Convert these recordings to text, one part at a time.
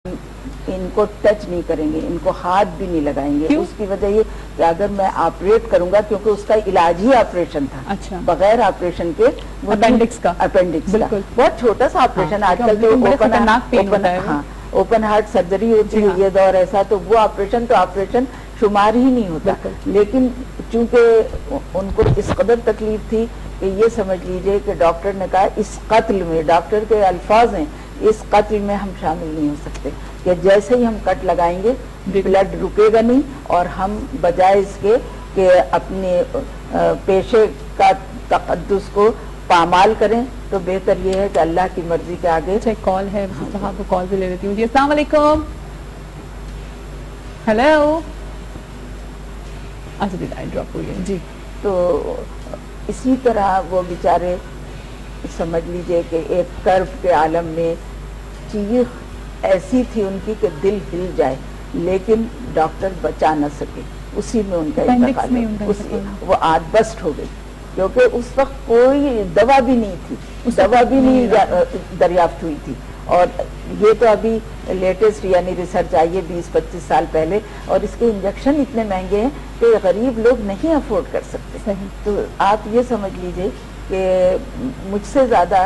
इनको टच नहीं करेंगे, इनको हाथ भी नहीं लगाएंगे। उसकी वजह ये कि अगर मैं ऑपरेट करूंगा, क्योंकि उसका इलाज ही ऑपरेशन था। अच्छा। बगैर ऑपरेशन के अपेंडिक्स का बहुत छोटा सा ऑपरेशन। आजकल तो ओपन हार्ट सर्जरी होती है, ये दौर ऐसा, तो वो ऑपरेशन तो ऑपरेशन शुमार ही नहीं होता। लेकिन चूंकि उनको इस कदर तकलीफ थी कि ये समझ लीजिए कि डॉक्टर ने कहा इस कत्ल में, डॉक्टर के अल्फाज हैं, इस कत्ल में हम शामिल नहीं हो सकते, कि जैसे ही हम कट लगाएंगे ब्लड रुकेगा नहीं, और हम बजाय इसके कि अपने पेशे का तकद्दुस को पामाल करें, तो बेहतर ये है कि अल्लाह की मर्जी के आगे। अच्छा, एक कॉल है, वहाँ को कॉल भी ले लेती हूँ जी। अस्सलाम वालेकुम। हेलो। अच्छा जी, लाइन ड्रॉप हुई है जी। तो इसी तरह वो बेचारे समझ लीजिए कि एक कर्ब के आलम में चीख ऐसी थी उनकी कि दिल हिल जाए, लेकिन डॉक्टर बचा न सके, उसी में उनका इंतकाल, वो आदबस्ट हो गई, क्योंकि उस वक्त कोई दवा भी नहीं थी, दवा भी नहीं दरियाफ्त हुई थी। और ये तो अभी लेटेस्ट यानी रिसर्च आई है 20-25 साल पहले, और इसके इंजेक्शन इतने महंगे हैं कि गरीब लोग नहीं अफोर्ड कर सकते। तो आप ये समझ लीजिए कि मुझसे ज़्यादा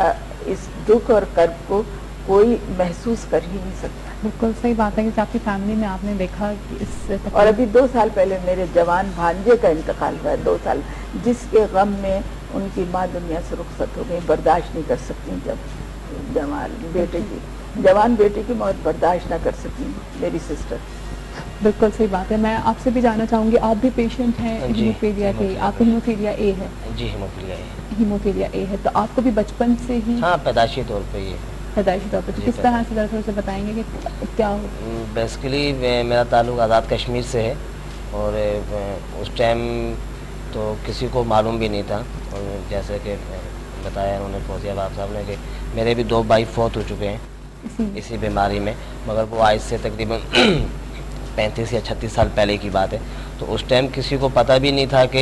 इस दुख और कर्ब को कोई महसूस कर ही नहीं सकता। बिल्कुल सही बात है कि आपकी फैमिली में आपने देखा कि इस और अभी 2 साल पहले मेरे जवान भांजे का इंतकाल हुआ है, 2 साल, जिसके गम में उनकी माँ दुनिया से रुखसत हो गई, बर्दाश्त नहीं कर सकती। जब जवान बेटे की मौत बर्दाश्त ना कर सकी मेरी सिस्टर। बिल्कुल सही बात है। मैं आपसे भी जानना चाहूँगी, आप भी पेशेंट हैं हीमोफीलिया के, आपको हीमोफीलिया ए है? जी, हीमोफीलिया ए। हीमोफीलिया ए है, तो आपको भी बचपन से ही? हाँ, पैदाइशी तौर पे ये। पैदाइशी तौर पे, तो किस तरह से थोड़ा सा बताएंगे कि क्या हो? बेसिकली मेरा ताल्लुक आज़ाद कश्मीर से है, और उस टाइम तो किसी को मालूम भी नहीं था, और जैसे कि बताया उन्होंने फौजिया बाब साहब ने कि मेरे भी 2 भाई फौत हो चुके हैं इसी बीमारी में, मगर वो आज से तकरीबन 35 या 36 साल पहले की बात है। तो उस टाइम किसी को पता भी नहीं था कि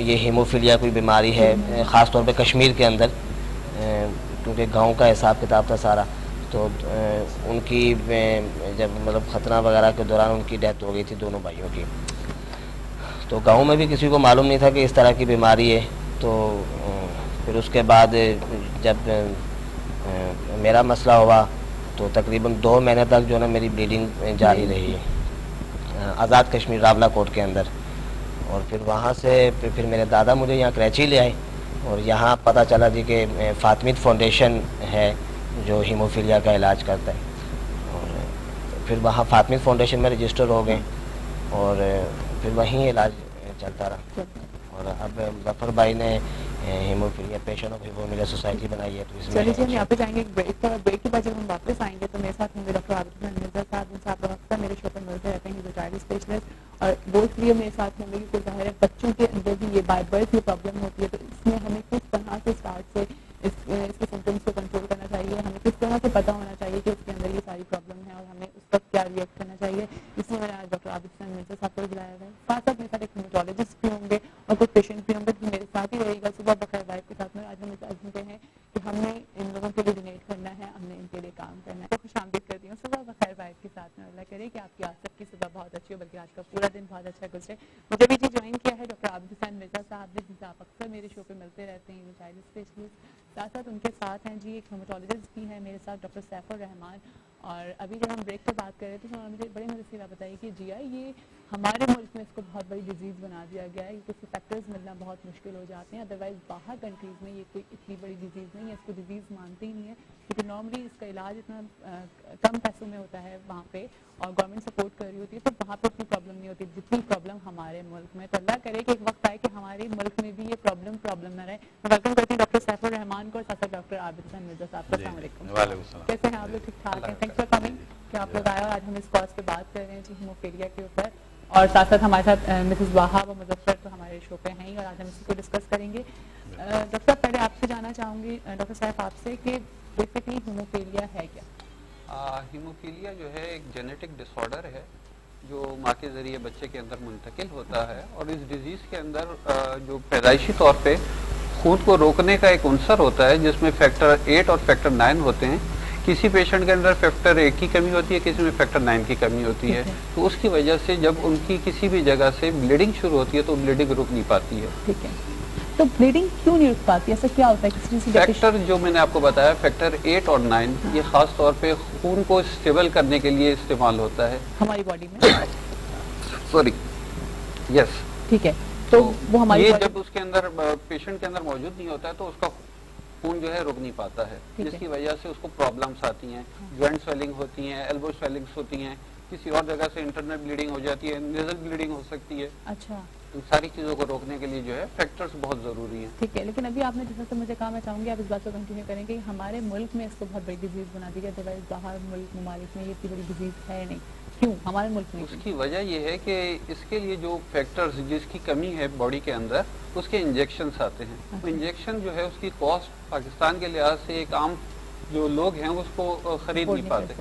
ये हीमोफीलिया कोई बीमारी है, ख़ास तौर पे कश्मीर के अंदर, क्योंकि गांव का हिसाब किताब था सारा। तो उनकी जब मतलब ख़तरा वगैरह के दौरान उनकी डेथ हो गई थी, दोनों भाइयों की। तो गांव में भी किसी को मालूम नहीं था कि इस तरह की बीमारी है। तो फिर उसके बाद जब मेरा मसला हुआ तो तकरीबन 2 महीने तक जो है ना मेरी ब्लीडिंग जारी रही आज़ाद कश्मीर रावला कोट के अंदर। और फिर वहाँ से फिर मेरे दादा मुझे यहाँ कराची ले आए, और यहाँ पता चला जी कि फातिमिद फाउंडेशन है जो हीमोफीलिया का इलाज करता है। और फिर वहाँ फातिमिद फाउंडेशन में रजिस्टर हो गए, और फिर वहीं इलाज चलता रहा। और अब जफर भाई ने haemophilia patient of haemophilia society बनाई है। तो इसमें चलिए जी, हम यहाँ पे जाएंगे एक ब्रेक पर, ब्रेक के बाद जब हम वापस आएंगे तो मेरे साथ होंगे डॉक्टर आबिद हुसैन मिर्जा साहब, जिनसे आप अक्सर मेरे शो पर मिलते रहते हैं, जो चाइल्ड स्पेशलिस्ट, और वो इसलिए मेरे साथ होंगे क्योंकि ज़ाहिर है बच्चों के अंदर भी ये बाय बर्थ ये प्रॉब्लम होती है। तो इसमें हमें किस तरह से स्टार्ट से इसके सिम्टम्स को कंट्रोल करना चाहिए, हमें किस तरह से पता होना चाहिए कि उसके अंदर ये सारी प्रॉब्लम है और हमें उस पर क्या रिएक्ट करना चाहिए, इसलिए मैंने आज डॉक्टर आबिद हुसैन मिर्जा साहब को बुलाया है। साथ साथ मेरे साथ एक हीमोटोलॉजिस्ट भी होंगे और कुछ पेशेंट भी होंगे, तो मेरे साथ ही रहेगा सुबह बखैर वाइफ के साथ में। आज हम इस हैं कि हमने इन लोगों के लिए डोनेट करना है, हमने इनके लिए काम करना है। तो खुश आमदीद करती हूँ सुबह बखैर वाइफ के साथ में। अल्लाह करे कि आपकी आज सबकी सुबह बहुत अच्छी हो, बल्कि आज का पूरा दिन बहुत अच्छा गुजरे। मुझे भी जी ज्वाइन किया है डॉक्टर आबिद हुसैन मिर्जा साहब ने, जिनसे आप अक्सर मेरे शो पे मिलते रहते हैं, चाइल्ड स्पेशलिस्ट। साथ साथ उनके साथ हैं जी एक हीमोटोलॉजिस्ट भी है मेरे साथ, डॉक्टर सैफुर रहमान। और अभी जब हम ब्रेक पे बात कर रहे थे तो उन्होंने मुझे बड़ी मदद से बताई कि जी ये हमारे मुल्क में इसको बहुत बड़ी डिजीज़ बना दिया गया है, क्योंकि फैक्टर्स मिलना बहुत मुश्किल हो जाते हैं। अदरवाइज़ बाहर कंट्रीज़ में ये कोई इतनी बड़ी डिजीज़ नहीं है, इसको डिजीज़ मानते ही नहीं है, क्योंकि नॉर्मली इसका इलाज इतना कम पैसों में होता है वहाँ पे, और गवर्नमेंट सपोर्ट कर रही होती है, तो वहाँ पर उतनी प्रॉब्लम नहीं होती जितनी प्रॉब्लम हमारे मुल्क में। तो अल्लाह करे कि एक वक्त आए कि हमारे मुल्क में भी ये प्रॉब्लम न रहे। मैं वेलकम करती हूँ डॉक्टर सैफुर रहमान को और साथ साथ डॉक्टर आबिद हुसैन मिर्जा साहब को। अस्सलाम वालेकुम, कैसे हैं आप लोग? ठीक ठाक हैं, थैंक्स फॉर कमिंग कि आप लोग आए। और आज हम इस कॉज पे बात कर रहे हैं जी हीमोफीलिया के ऊपर, और साथ साथ हमारे साथ मिसेस वहाब और मुजफ्फर तो हमारे शो पे हैं ही, और आज हम इसी को डिस्कस करेंगे। डॉक्टर साहब, पहले आपसे जानना चाहूँगी डॉक्टर साहब आपसे कि बेसिकली हीमोफीलिया है क्या? हीमोफीलिया जो है एक जेनेटिक डिसऑर्डर है जो माँ के ज़रिए बच्चे के अंदर मुंतकिल होता है, और इस डिजीज़ के अंदर जो पैदाइशी तौर पे खून को रोकने का एक अंसर होता है जिसमें फैक्टर 8 और फैक्टर 9 होते हैं, किसी पेशेंट के अंदर फैक्टर 1 की कमी होती है, किसी में फैक्टर 9 की कमी होती है, तो उसकी वजह से जब उनकी किसी भी जगह से ब्लीडिंग शुरू होती है तो ब्लीडिंग रुक नहीं पाती है। ठीक है, तो ब्लीडिंग क्यों नहीं रुक पाती, ऐसा क्या होता है? किसी फैक्टर जो मैंने आपको बताया, फैक्टर 8 और 9, ये खास तौर पे खून को स्टेबल करने के लिए इस्तेमाल होता है हमारी बॉडी में। सॉरी, यस, ठीक है, तो वो हमारी ये जब उसके अंदर पेशेंट के अंदर मौजूद नहीं होता है तो उसका खून जो है रुक नहीं पाता है, जिसकी वजह से उसको प्रॉब्लम्स आती हैं, जॉइंट स्वेलिंग होती हैं, एल्बो स्वेलिंग्स होती हैं, किसी और जगह से इंटरनल ब्लीडिंग हो जाती है, नेजल ब्लीडिंग हो सकती है। अच्छा, इन सारी चीजों को रोकने के लिए जो है फैक्टर्स बहुत जरूरी हैं। ठीक है, लेकिन अभी आपने जैसा तो मुझे कहा, मैं चाहूंगी आप इस बात को कंटिन्यू करें कि हमारे मुल्क में इसको बहुत बड़ी डिजीज बना दी गई, बाहर मुल्क ममालिक में ये इतनी बड़ी डिजीज है नहीं, क्यों हमारे मुल्क में? उसकी वजह ये है कि इसके लिए जो फैक्टर्स जिसकी कमी है बॉडी के अंदर, उसके इंजेक्शन आते हैं। अच्छा। तो इंजेक्शन जो है उसकी कॉस्ट पाकिस्तान के लिहाज से एक आम जो लोग हैं उसको खरीद नहीं पाते।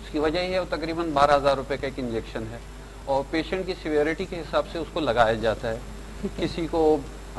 उसकी वजह ये है तकरीबन 12,000 रुपए का एक इंजेक्शन है और पेशेंट की सीवियरिटी के हिसाब से उसको लगाया जाता है। किसी को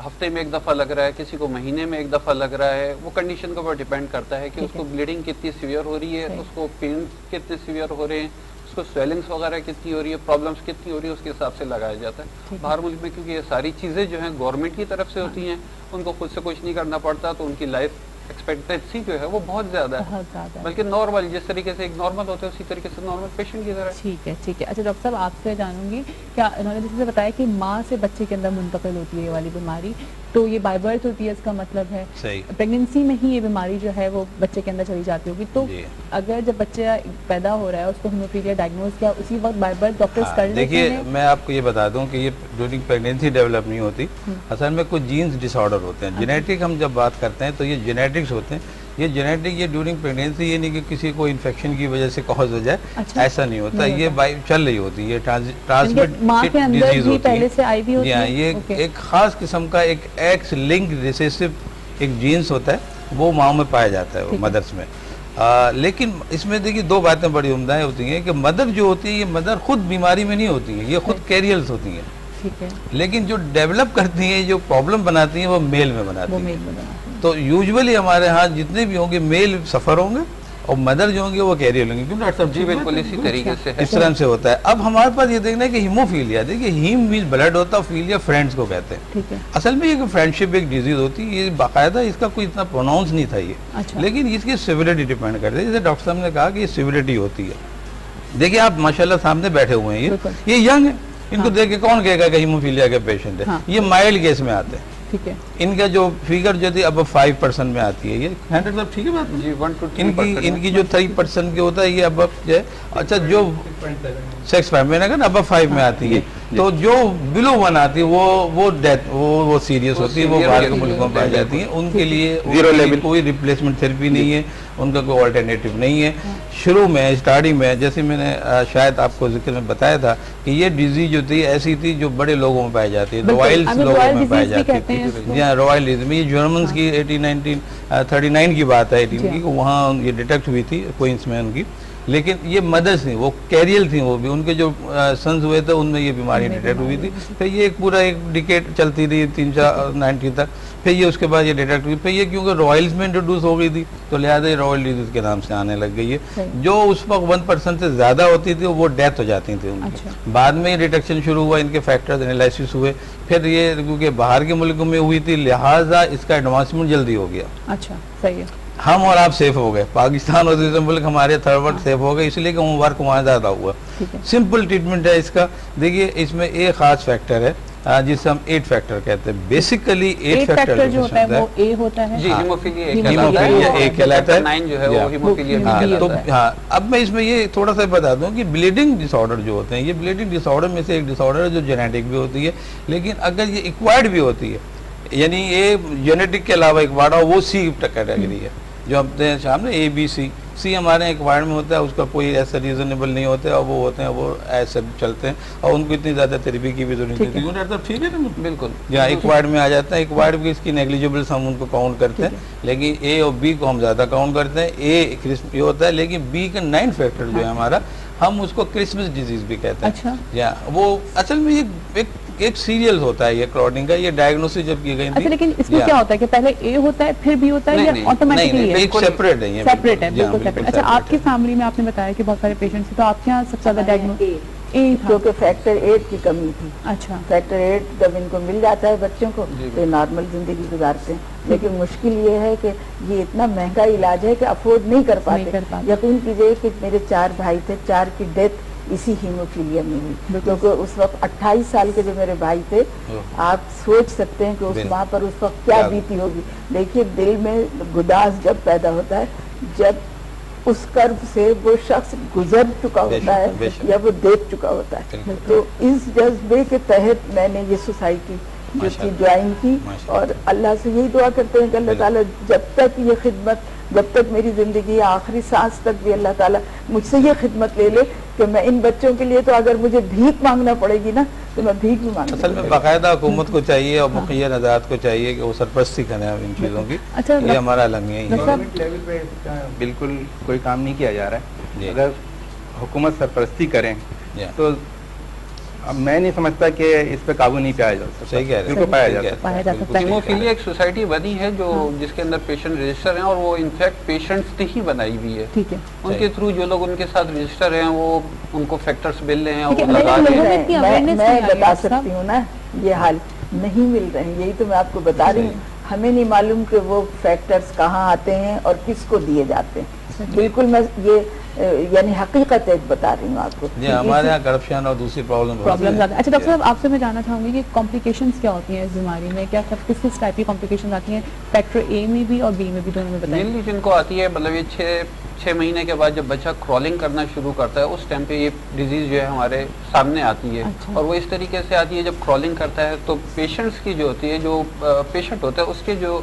हफ्ते में एक दफ़ा लग रहा है, किसी को महीने में एक दफ़ा लग रहा है, वो कंडीशन के ऊपर डिपेंड करता है कि उसको ब्लीडिंग कितनी सीवियर हो रही है, उसको पेन कितने सीवियर हो रहे हैं, उसको स्वेलिंग्स वगैरह कितनी हो रही है, प्रॉब्लम्स कितनी हो रही है, उसके हिसाब से लगाया जाता है। बाहर मुल्क में क्योंकि ये सारी चीज़ें जो हैं गवर्नमेंट की तरफ से होती हैं, उनको खुद से कुछ नहीं करना पड़ता, तो उनकी लाइफ एक्सपेक्टेंसी जो है वो बहुत ज्यादा है, बल्कि नॉर्मल जिस तरीके से एक नॉर्मल होता है उसी तरीके से नॉर्मल पेशेंट की तरह। ठीक है, ठीक है। अच्छा डॉक्टर साहब, आपसे जानूंगी, क्या इन्होंने जैसे बताया कि माँ से बच्चे के अंदर मुंतकिल होती है ये वाली बीमारी, तो ये बाय बर्थ होती है, इसका मतलब है प्रेगनेंसी में ही ये बीमारी जो है वो बच्चे के अंदर चली जाती होगी। तो अगर जब बच्चा पैदा हो रहा है उसको हीमोफीलिया डायग्नोज किया, उसी वक्त बाय बर्थ डॉक्टर्स कर लेते हैं? देखिए, मैं आपको ये बता दूं कि ये ड्यूरिंग प्रेगनेंसी डेवलप नहीं होती, असल में कुछ जीन्स डिसऑर्डर होते हैं। जेनेटिक हम जब बात करते हैं तो ये जेनेटिक्स होते हैं, ये जेनेटिक, ये ड्यूरिंग प्रेगनेंसी, ये नहीं कि किसी को इन्फेक्शन की वजह से कॉज हो जाए, ऐसा नहीं होता, ये चल रही होती है, ये ट्रांसमिटेड डिजीज होती है। ये एक खास किस्म का एक एक्स लिंक रिसेसिव एक जीन्स होता है, वो माँ में पाया जाता है, वो मदर्स में। लेकिन इसमें देखिए दो बातें बड़ी उम्दा होती हैं कि मदर जो होती है, ये मदर खुद बीमारी में नहीं होती है, ये खुद कैरियर्स होती हैं, लेकिन जो डेवलप करती हैं, जो प्रॉब्लम बनाती हैं, वो मेल में बनाती हैं। तो यूजुअली हमारे यहाँ जितने भी होंगे मेल सफ़र होंगे और मदर जो होंगे वो कैरियर होंगे, क्योंकि डॉक्टर साहब जी बिल्कुल इसी तरीके से इस तरह से होता है। अब हमारे पास ये देखना है कि हीमोफीलिया, देखिए हीम मींस ब्लड होता है, फीलिया फ्रेंड्स को कहते हैं। असल में ये फ्रेंडशिप एक डिजीज होती है, ये बाकायदा इसका कोई इतना प्रोनाउंस नहीं था ये, लेकिन इसकी सिविलिटी डिपेंड करती है। जैसे डॉक्टर साहब ने कहा कि ये सिविलिटी होती है। देखिए आप माशाल्लाह सामने बैठे हुए हैं, ये यंग है, इनको देख के कौन कहेगा कि हीमोफीलिया के पेशेंट है? ये माइल्ड केस में आते हैं, ठीक है। इनका जो फिगर जो थी अब 5% में आती है, ये 100 ठीक है बात जी, 1 to 3%। इनकी जो 3% की होता है ये अब जो है, अच्छा जो 6.5 मैंने कहा अब 5 में आती है, तो जो बिलो 1 आती है वो डेथ वो सीरियस होती है, वो बाहर के मुल्कों में पाई जाती है। उनके लिए कोई रिप्लेसमेंट थेरेपी नहीं है, उनका कोई ऑल्टरनेटिव नहीं है। शुरू में स्टार्टिंग में जैसे मैंने शायद आपको जिक्र में बताया था कि ये डिजीज जो थी ऐसी थी जो बड़े लोगों में पाई जाती है, रॉयल्स लोगों में पाई जाती थी। यहाँ रॉयल डिजीज, ये जर्मन्स की 1939 की बात है, 18 की, वहाँ ये डिटेक्ट हुई थी क्वींस में उनकी, लेकिन ये मदर्स थी, वो कैरियर थी, वो भी उनके जो सन्स हुए थे उनमें ये बीमारी डिटेक्ट हुई थी। फिर ये एक पूरा एक डिकेट चलती रही 3-4 तक, फिर ये उसके बाद ये डिटेक्ट हुई। फिर ये क्योंकि रॉयल्स में इंट्रोड्यूस हो गई थी तो लिहाजा ये रॉयल डिजीज के नाम से आने लग गई है। जो उस वक्त 1% से ज़्यादा होती थी वो डेथ हो जाती थी उनकी। बाद में ये डिटेक्शन शुरू हुआ, इनके फैक्टर्स एनालिसिस हुए, फिर ये क्योंकि बाहर के मुल्कों में हुई थी लिहाजा इसका एडवांसमेंट जल्दी हो गया। अच्छा, सही है। हम और आप सेफ हो गए, पाकिस्तान और दूसरे मुल्क हमारे थर्ड वर्ल्ड सेफ हो गए, इसलिए कि होमवर्क वहाँ ज़्यादा हुआ। सिंपल ट्रीटमेंट है इसका। देखिए इसमें एक खास फैक्टर है जिसे हम 8 फैक्टर कहते हैं। बेसिकली 8 फैक्टर जो होता है वो ए होता है, हीमोफीलिया एक कहलाता है, 9 जो है वो हीमोफीलिया कहलाता है। हाँ, अब मैं इसमें ये थोड़ा सा बता दूं कि ब्लीडिंग डिसऑर्डर जो होते हैं, ये ब्लीडिंग डिसऑर्डर में से एक डिसऑर्डर है जो जेनेटिक भी होती है, लेकिन अगर ये एक्वायर्ड भी होती है, यानी ये जेनेटिक के अलावा एक्वायर्ड हो, वो सी कैटेगरी है जो अपने सामने A-B-C हमारे एक्वायर्ड में होता है, उसका कोई ऐसा रीजनेबल नहीं होता है, और वो होते हैं वो ऐसे चलते हैं और उनको इतनी ज़्यादा थेरेपी की भी जरूरत नहीं होती। ठीक है ना, बिल्कुल। यहाँ एक्वायर्ड में आ जाता है, एक्वायर्ड भी इसकी नेग्लिजिबल हम उनको काउंट करते हैं, लेकिन A और B को हम ज़्यादा काउंट करते हैं। A क्रिस्प ये होता है, लेकिन B का 9 फैक्टर जो है हमारा, हम उसको क्रिसमस डिजीज भी कहते हैं। अच्छा, वो असल में एक ایک سیریل ہوتا ہے یہ کلاٹنگ کا, یہ ڈائگنوسس جب کی گئی تھی. لیکن اس میں کیا ہوتا ہے کہ پہلے اے ہوتا ہے پھر بی ہوتا ہے یا آٹومیٹکلی ایک سیپریٹ ہے, سیپریٹ ہے, بالکل سیپریٹ. اچھا, آپ کی فیملی میں آپ نے بتایا کہ بہت سارے پیشنٹس, تو آپ کے یہاں سب سے زیادہ ڈائگنوس کیونکہ فیکٹر 8 کی کمی تھی. اچھا, فیکٹر 8 جب ان کو مل جاتا ہے بچوں کو تو نارمل زندگی گزارتے ہیں, لیکن مشکل یہ ہے کہ یہ اتنا مہنگا علاج ہے کہ افورڈ نہیں کر پاتے. یقین کیجئے کہ میرے 4 بھائی تھے, 4 کی ڈیتھ اسی ہیموفیلیا میں ہوئی, کیونکہ اس وقت 28 سال کے جو میرے بھائی تھے, آپ سوچ سکتے ہیں کہ اس ماں پر اس وقت کیا بیتی ہوگی. دیکھیے دل میں گداز جب پیدا ہوتا ہے, جب اس کرب سے وہ شخص گزر چکا ہوتا ہے یا وہ دیکھ چکا ہوتا ہے. تو اس جذبے کے تحت میں نے یہ سوسائٹی جو تھی جوائن کی, اور اللہ سے یہی دعا کرتے ہیں کہ اللہ تعالیٰ جب تک یہ خدمت, جب تک میری زندگی آخری سانس تک بھی اللہ تعالیٰ مجھ سے یہ خدمت لے لے کہ میں ان بچوں کے لیے تو اگر مجھے بھیک مانگنا پڑے گی نا تو میں بھیک بھی مانگوں. اصل میں باقاعدہ حکومت کو چاہیے اور مقیم حضرات کو چاہیے کہ وہ سرپرستی کریں ان چیزوں کی. یہ ہمارا المیہ ہی ہے. لیول پہ بالکل کوئی کام نہیں کیا جا رہا ہے. اگر حکومت سرپرستی کریں تو میں نہیں سمجھتا کہ اس پہ قابو نہیں پایا جا سکتا. صحیح کہہ رہے ہیں, بالکل پایا جا سکتا ہے. ہیموفیلیا ایک سوسائٹی بنی ہے جو جس کے اندر پیشنٹ رجسٹر ہیں, اور وہ انفیکٹ پیشنٹس نے ہی بنائی ہوئی ہے. ان کے تھرو جو لوگ ان کے ساتھ رجسٹر ہیں وہ ان کو فیکٹرز مل رہے ہیں, وہ لگا رہے ہیں. میں بتا سکتی ہوں نا, یہ حال نہیں مل رہے ہیں, یہی تو میں آپ کو بتا رہی ہوں. ہمیں نہیں معلوم کہ وہ فیکٹرز کہاں آتے ہیں اور کس کو دیے جاتے ہیں. بالکل میں یہ یعنی حقیقت ایک بتا رہی ہوں آپ کو. ہمارے یہاں کرپشن اور دوسری پرابلم. اچھا ڈاکٹر صاحب, آپ سے میں جاننا چاہوں گی کہ کمپلیکیشنز کیا ہوتی ہیں اس بیماری میں, کیا کس کس ٹائپ کی کمپلیکیشنز آتی ہیں فیکٹر اے میں بھی اور بی میں بھی, دونوں میں بتائیں. مینلی جن کو آتی ہے, مطلب یہ 6 مہینے کے بعد جب بچہ کرالنگ کرنا شروع کرتا ہے, اس ٹائم پہ یہ ڈیزیز جو ہے ہمارے سامنے آتی ہے. اور وہ اس طریقے سے آتی ہے جب کرالنگ کرتا ہے تو پیشنٹس کی جو ہوتی ہے, جو پیشنٹ ہوتا ہے اس کے جو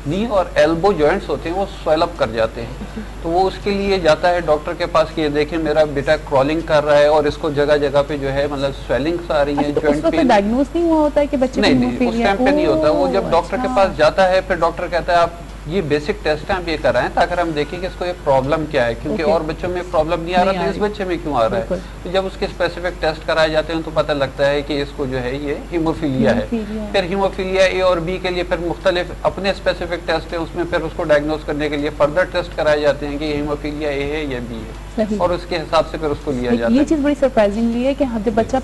نی اور ایلبو جوائنٹس ہوتے ہیں وہ سویل اپ کر جاتے ہیں. تو وہ اس کے لیے جاتا ہے ڈاکٹر کے پاس کہ یہ دیکھیں میرا بیٹا کرالنگ کر رہا ہے اور اس کو جگہ جگہ پہ جو ہے مطلب سویلنگس آ رہی ہیں, جوائنٹ پین. ڈائگنوز نہیں ہوا ہوتا ہے کہ بچے نہیں, اس ٹائم پہ نہیں ہوتا. وہ جب ڈاکٹر کے پاس جاتا ہے, پھر ڈاکٹر کرتا ہے آپ یہ بیسک ٹیسٹ ہیں آپ یہ کرائیں تاکہ ہم دیکھیں کہ اس کو یہ پرابلم کیا ہے, کیونکہ اور بچوں میں پرابلم نہیں آ رہا تو اس بچے میں کیوں آ رہا ہے. تو جب اس کے اسپیسیفک ٹیسٹ کرائے جاتے ہیں تو پتہ لگتا ہے کہ اس کو جو ہے یہ ہیموفیلیا ہے. پھر ہیموفیلیا اے اور بی کے لیے پھر مختلف اپنے اسپیسیفک ٹیسٹ ہیں, اس میں پھر اس کو ڈائگنوز کرنے کے لیے فردر ٹیسٹ کرائے جاتے ہیں کہ یہ ہیموفیلیا اے ہے یا بی ہے, اور اس کے حساب سے پھر اس کو لیا جاتا ہے. یہ چیز بڑی سرپرائزنگلی ہے کہ جب بچہ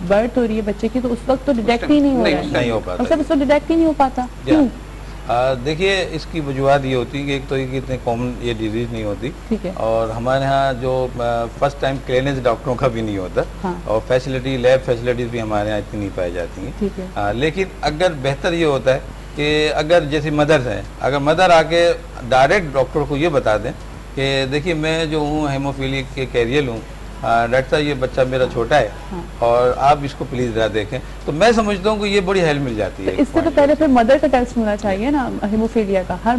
برتھ ہو رہی ہے بچے کی تو اس وقت تو ڈیٹیکٹ ہی نہیں ہو رہا ہے, اس وقت ڈیٹیکٹ ہی نہیں ہو پاتا. دیکھیے اس کی وجوہات یہ ہوتی ہے کہ ایک تو یہ اتنے کامن یہ ڈیزیز نہیں ہوتی, اور ہمارے ہاں جو فرسٹ ٹائم کلینس ڈاکٹروں کا بھی نہیں ہوتا, اور فیسلٹی لیب فیسلٹیز بھی ہمارے یہاں اتنی نہیں پائی جاتی ہیں. لیکن اگر بہتر یہ ہوتا ہے کہ اگر جیسے مدرس ہیں, اگر مدر آ کے ڈائریکٹ ڈاکٹر کو یہ بتا دیں کہ دیکھیے میں جو ہوں ہیموفیلیا کے کیریئر ہوں, ڈاکٹر صاحب یہ بچہ میرا چھوٹا ہے اور آپ اس کو پلیز ذرا دیکھیں, تو میں سمجھتا ہوں کہ یہ بڑی ہیلپ مل جاتی ہے. اس سے تو پہلے پھر مدر کا ٹیسٹ ہونا چاہیے نا ہیموفیلیا کا, ہر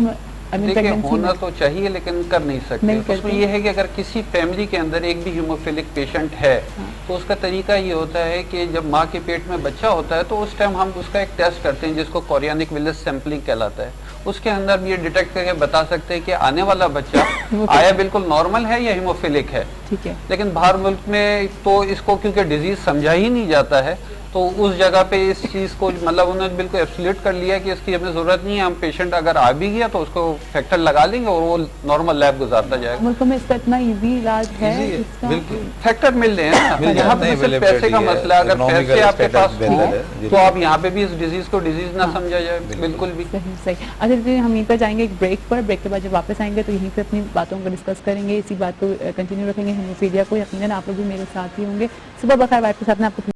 ہونا تو چاہیے لیکن کر نہیں سکتے. اس میں یہ ہے کہ اگر کسی فیملی کے اندر ایک بھی ہیموفیلک پیشنٹ ہے تو اس کا طریقہ یہ ہوتا ہے کہ جب ماں کے پیٹ میں بچہ ہوتا ہے تو اس ٹائم ہم اس کا ایک ٹیسٹ کرتے ہیں جس کو کوریانک ویلس سیمپلنگ کہلاتا ہے. اس کے اندر بھی یہ ڈیٹیکٹ کر کے بتا سکتے ہیں کہ آنے والا بچہ آیا بالکل نارمل ہے یا ہیموفیلک ہے. لیکن باہر ملک میں تو اس کو کیونکہ ڈیزیز سمجھا ہی نہیں جاتا ہے تو اس جگہ پہ اس چیز کو مطلب انہوں نے بالکل ایبسلیٹ کر لیا کہ اس کی ہمیں ضرورت نہیں ہے, ہم پیشنٹ اگر آ بھی گیا تو اس کو فیکٹر لگا لیں گے اور وہ نارمل لیب گزارتا جائے گا. ملکوں میں اس کا اتنا ایزی علاج ہے, فیکٹر مل رہے ہیں. یہاں پہ صرف پیسے کا مسئلہ, اگر پیسے آپ کے پاس ہوں تو آپ یہاں پہ بھی اس ڈیزیز کو ڈیزیز نہ سمجھا جائے بالکل بھی. صحیح. اچھا ہم یہیں پر جائیں گے ایک بریک پر, بریک کے بعد جب واپس آئیں گے تو یہیں پہ اپنی باتوں کو ڈسکس کریں گے, اسی بات کو کنٹینیو رکھیں گے ہیموفیلیا کو. یقیناً آپ لوگ بھی میرے ساتھ ہی ہوں گے. صبح بخیر وائف کے ساتھ میں آپ کو